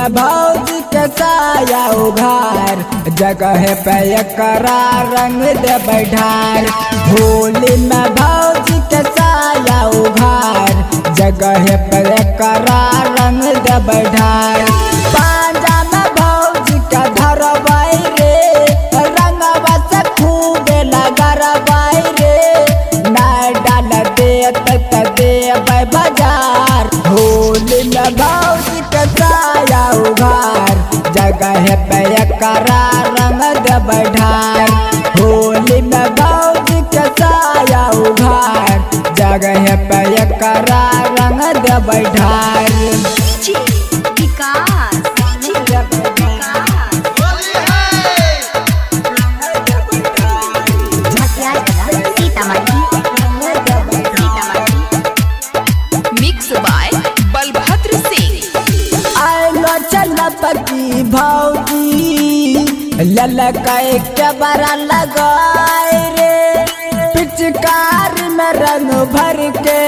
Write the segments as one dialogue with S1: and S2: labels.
S1: में भौजी के साया उघार, जगह पे एकरा रंग दे बैठार। होली में भौजी के साया उघार, जगह पे एकरा रंग दे बैठार। पांजा में भौजी के धरबाई रे, रंगवा से खूब लगरबाई रे। नाय डाल दे त देबै बाजार, होली में भौजी के साया उघार, जगह पे एकरा रंग दे बैठार। होली में भौजी के साया उघार, जगह पे एकरा रंग दे बैठार।
S2: Mix by Balbhadra Singh.
S1: आइलो चलपकी भौजी ललका के बड़ा लगाए रे, पिचकार में रंग भर के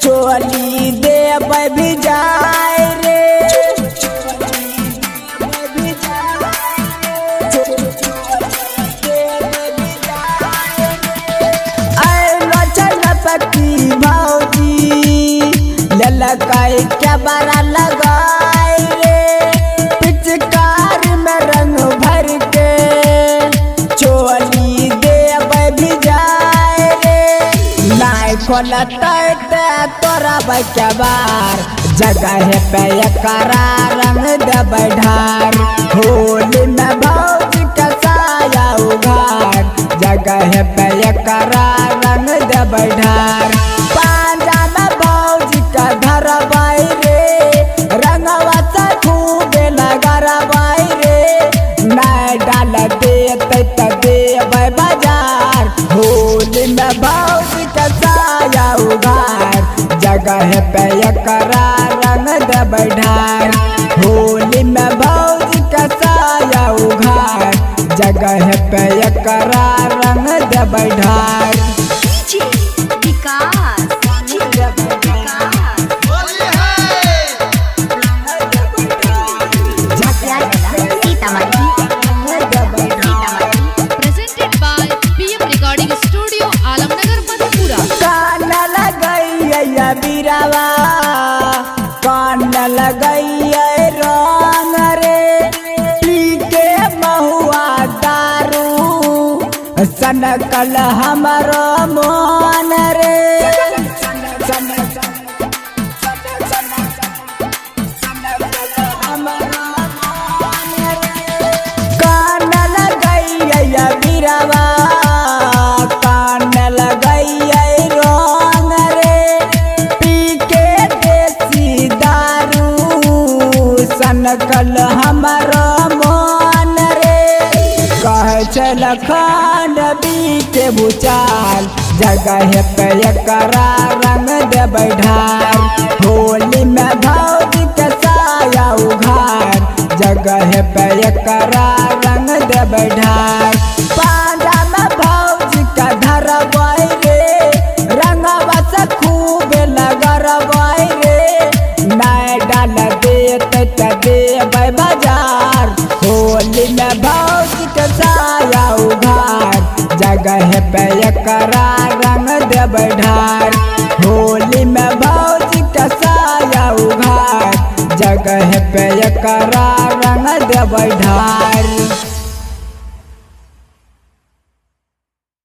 S1: चोली देबै भिजाए रे। आइलो चलपकी भौजी ललका के बड़ा लगाए रे, पिचकार में रंग भर के चोली देबै भिजाए रे। नाय खोलतै ते तोरा बकबार, जगह पे एकरा रंग दे बैठार। होली में भौजी के साया उघार, जगह पे एकरा रंग दे बैठार। पांजा में भौजी के धरबाई रे, रंगवा से खूब लगरबाई रे। नाय डाल दे त देबै बाजार, होली में भौजी के साया उघार, जगह पे एकरा रंग दे बैठार। होली में भौजी के साया उघार, जगह पे एकरा रंग दे बैठार।
S2: Presented by PM recording studio Alamnagar Madhepura.
S1: कान लगैया बिरावा, कान लगैया रंग रे, पी के महुआ दारू सनकल हमरो मन रे। कान लगैया बिरावा, कान लगैया रंग रे, पी के देसी दारू सनकल हमरो मन रे। कहे चल खंड बीते भूचाल, जगह पे एकरा रंग दे बैठार। होली में भौजी के साया उघार, जगह पे एकरा रंग दे बैठार। पांजा में भौजी के धरबाई रे, रंगवा से खूब लगरबाई रे। नाय डाल दे त देबै बाजार, होली में भौजी के साया उघार, जगह पे एकरा रंग दे बैठार। होली में भौजी के साया उघार, जगह पे एकरा रंग दे बैठार।